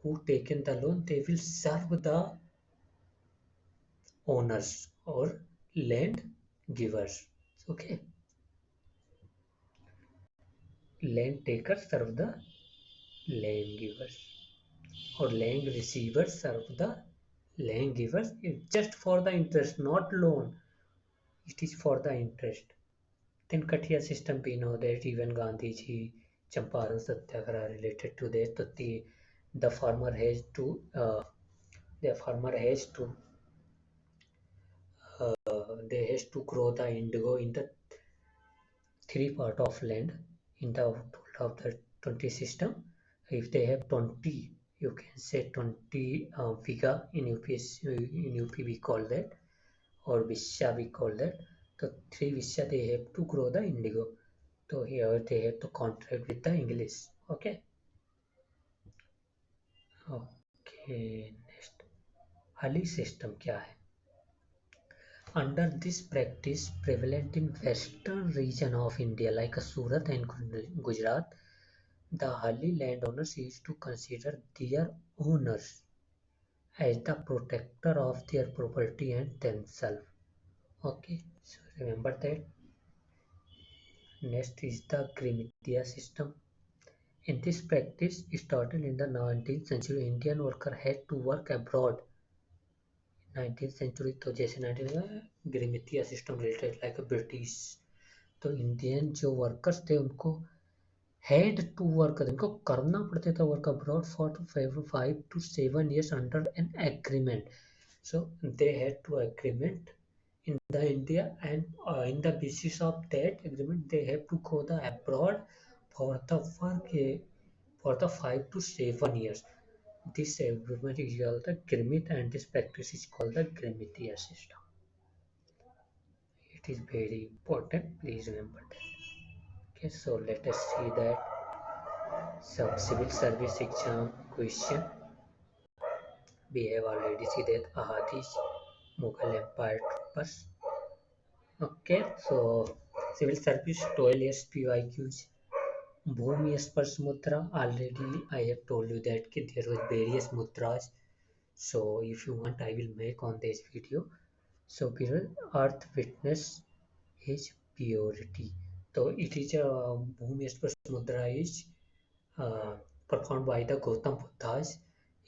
who taken the loan, they will serve the owners or land givers. Okay, land takers serve the land givers or land receivers serve the land givers, just for the interest, not loan. It is for the interest. Then Kathia system, we know that even Gandhiji, Champaran Satyagraha related to that. So the farmer has to they has to grow the indigo in the 3 part of land in the of the 20 system. If they have 20, you can say 20 Viga in UP we call that, or Visha we call that. So 3 Visha they have to grow the indigo. So here they have to contract with the English. Okay. Okay, next. हली system क्या है? Under this practice prevalent in western region of India like Surat and Gujarat, the early landowners used to consider their owners as the protector of their property and themselves. Okay, so remember that. Next is the Grimitya system. In this practice, started in the 19th century, Indian worker had to work abroad. 19th century तो जैसे 19 ग्रिमितिया system related like British, तो Indian जो workers थे उनको had to work, इनको करना पड़ता था work abroad for 5 to 7 years under an agreement. So they had to agreement in the India, and in the basis of that agreement they have to go the abroad for the work for the 5 to 7 years. This agreement is called the Grimit, and this practice is called the Grimitiya system. It is very important. Please remember that. Okay, so let us see that some civil service exam question. We have already seen that Ahadis, Mughal Empire troopers. Okay, so civil service 12 years PYQs. Bhumi Spars Mudra. Already I have told you that there was various mudras. So if you want, I will make on this video. So below earth witness is purity. So it is a Bhumi Spars Mudra is uh, performed by the Gautam Buddhas,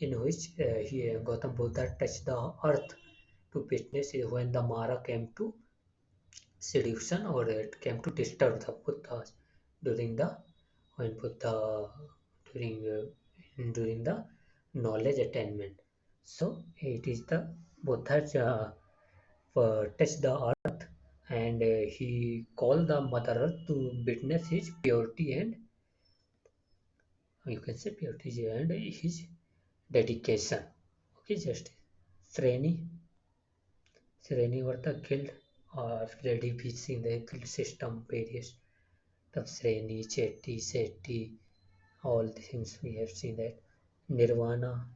in which Gautam Buddha touched the earth to witness when the Mara came to seduction, or it came to disturb the Buddhas during the when Buddha during during the knowledge attainment. So it is the Buddha touched the earth, and he called the Mother Earth to witness his purity, and you can say purity and his dedication. Okay, just Sreni. Sreni were the guild, or already we seen the guild system various. The Sreni, Chetty, Seti, all the things we have seen that. Nirvana,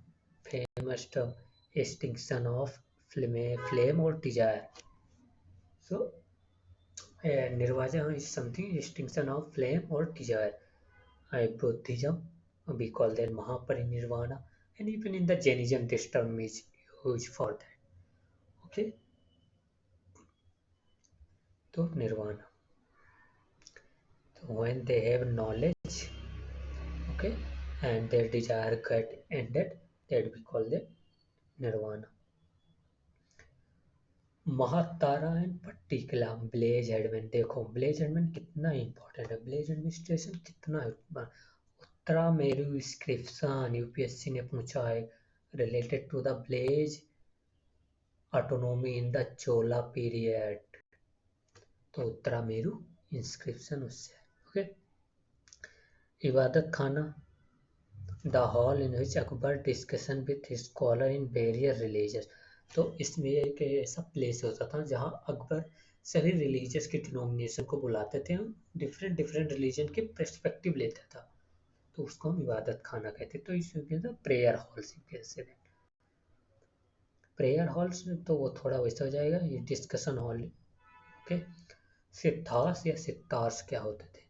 famous term, extinction of flame or desire. So, Nirvana is something extinction of flame or desire. Buddhism, we call that Mahaparinirvana, and even in the Jainism, this term is used for that. Okay, so Nirvana. So when they have knowledge, okay, and their desire get ended, that we call them Nirvana. महातारा and पट्टिकला village headman. देखो village headman कितना important है, village administration कितना है. Uttaramerur inscription UPSC ने पूछा है related to the village autonomy in the Chola period. तो उत्तरा मेरू इंस्क्रिप्शन उससे. Okay, Ibadat Khana, the hall in which Akbar discussion with scholar in various religious. तो इसमें एक ऐसा प्लेस होता था जहाँ अकबर सभी रिलीजियस के डिनोमिनेशन को बुलाते थे, डिफरेंट डिफरेंट रिलीजन के पर्सपेक्टिव लेता था, तो उसको हम इबादत खाना कहते. तो इसमें प्रेयर हॉल्स कैसे, प्रेयर हॉल्स में तो वो थोड़ा वैसा हो जाएगा, ये डिस्कशन हॉल. ओके, सिद्धार्थ या सितार्स क्या होते थे.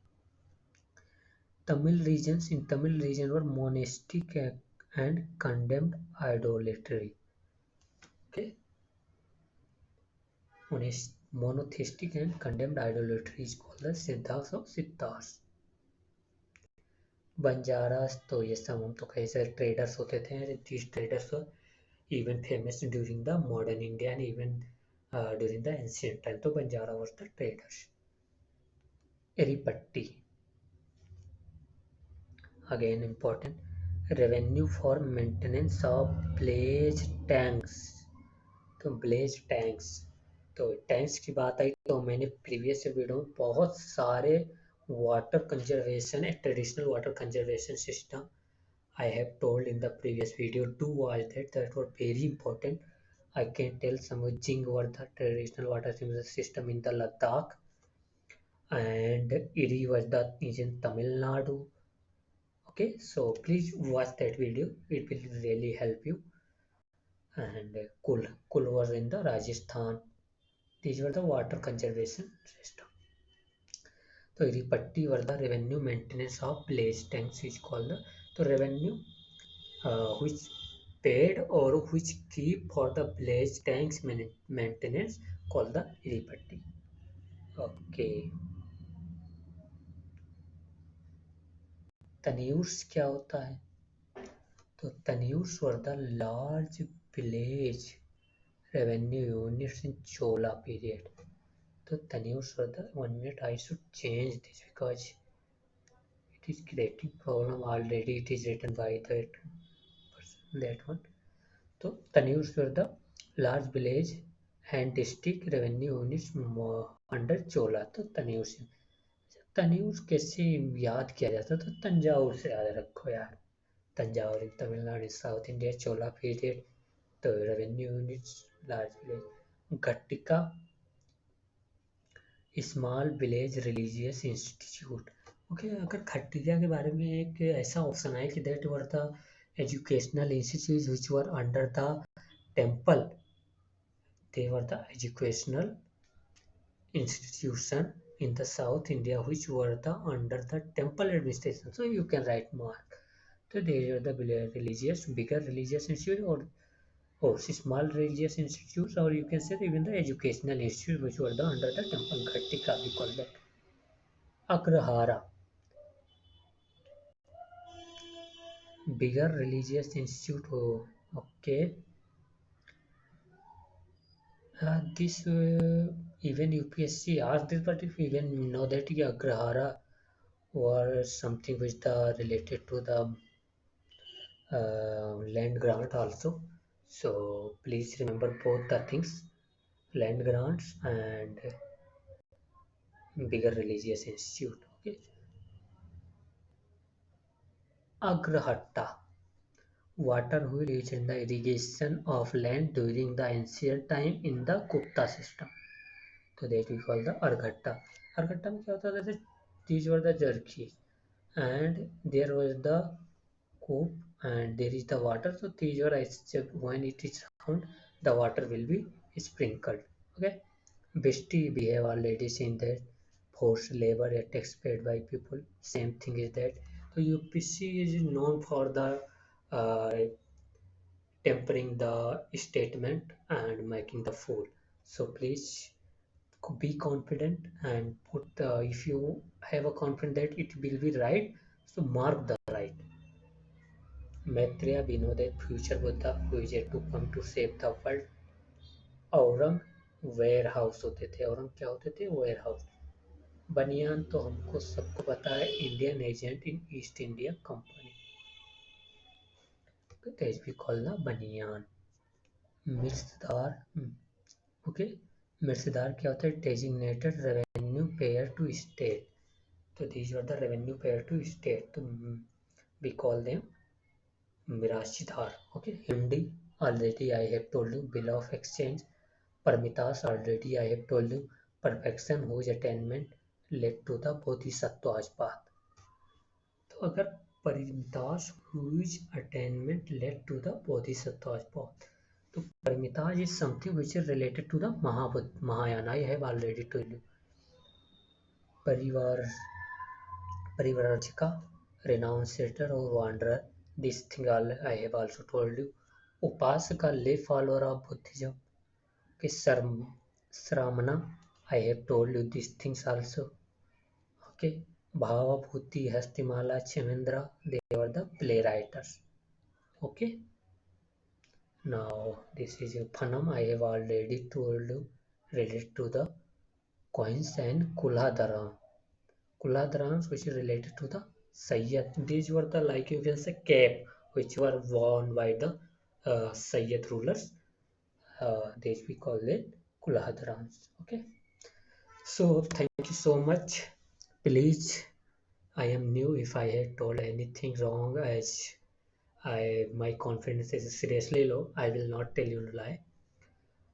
Tamil regions, in Tamil region were monastic and condemned idolatry. Okay, monotheistic and condemned idolatry is called the Siddhas or Siddhas. Banjaras, तो ये सब हम तो कैसे ट्रेडर्स होते थे. these traders were even famous during the modern India and even during the ancient time. तो Banjara was the traders. एरीपट्टी, again important, revenue for maintenance of blaze tanks. तो ब्लेज टैंक्स, तो टैंक्स की बात आई तो मैंने प्रीवियस वीडियो में बहुत सारे water conservation and traditional water conservation system I have told in the previous video. Do watch that, that was very important. I can tell some Jing were the traditional water system in the Ladakh, and Iri was the is in Tamil Nadu. Okay, so please watch that video, it will really help you. And Kul was in the Rajasthan. These were the water conservation system. So Iripatti were the revenue maintenance of place tanks is called the revenue which paid or which keep for the place tanks maintenance called the Iripatti. Okay. Tanures क्या होता है? तो tanures were the large village revenue units in Chola period. So tenures were the 1 minute. I should change this because it is creating problem already. It is written by that person, that one. So tenures were the large village and district revenue units under Chola. तो तन्यूर से तन्यूर कैसे याद किया जाता तो तंजाउर से याद रखो यार. Thanjavur in Tamil Nadu south India Chola period. तो revenue units large village. Ghatika small village religious institute. Okay, अगर खट्टिया के बारे में एक ऐसा ऑप्शन है कि that were the educational institute which were under the temple. They were the educational institution in the South India which were the under the temple administration. So you can write mark. So they are the religious, bigger religious institute or small religious institutes, or you can say even the educational institute which were the under the temple. Ghattika we call that. Agrahara, bigger religious institute. Oh, okay. This even UPSC asked this, but if you even know that Agrahara or something which the related to the land grant also. So please remember both the things, land grants and bigger religious institute. Okay. Agrahatta, water wheel used in the irrigation of land during the ancient time in the Gupta system. So that we call the Arghatta. Arghatta में क्या होता था? These were the jerky and there was the coop and there is the water. So these were when it is found, the water will be sprinkled. Okay. Besti, we have already seen that. Forced labor at tax paid by people. Same thing is that. So UPC is known for the uh, tempering the statement and making the fool. So please be confident and put if you have a confidence that it will be right, so mark the right. Maitreya, we know that future Buddha who is yet to come to save the world. Aurang warehouse होते थे. औरंग क्या होते थे? Warehouse. Banian तो हमको सबको पता है, Indian agent in East India Company. We call the banian. Mirasdar. Okay. Mirasdar क्या होता है? Designated revenue payer to state. तो these are the revenue payer to state. तो we call them mirasidar. Okay. Hindi already I have told you. Bill of exchange. Parmitas already I have told you. Perfection whose attainment led to the Bodhisattva's path. तो अगर परिमितास whose attainment led to the Bodhisattva's path, तो परिमितास is something which is related to the Mahayana. I have already told you. परिवार, परिव्राजका, renunciator or wanderer. This thing I have also told you. Upasaka, lay follower of Buddhism. Okay, Sramana, I have told you these things also. Okay, Bhavabhuti, Hastimala, Chemendra, they were the playwriters. Okay, now this is a Phanam. I have already told you related to the coins and Kuladharam. Kuladharams which is related to the Sayyid. These were the, like you can say, cap which were worn by the Sayyid rulers. These we call it Kuladharams. Okay. So thank you so much. Please, I am new. If I had told anything wrong, as my confidence is seriously low, I will not tell you a lie.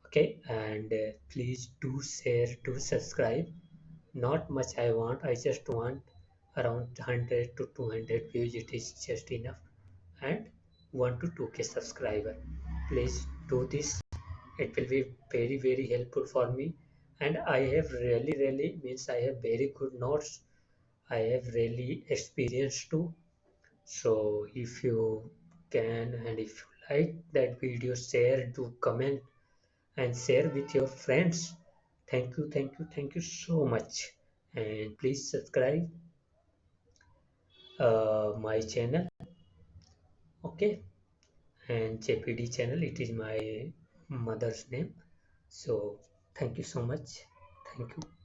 Okay, and please do share, do subscribe. Not much I want. I just want around 100 to 200 views. It is just enough, and 1 to 2K subscriber. Please do this. It will be very helpful for me and I have really means I have very good notes. I have really experienced too. So if you can and if you like that video, share, do comment and share with your friends. Thank you so much. And please subscribe my channel. Okay, and JPD channel, it is my mother's name. So thank you so much. Thank you.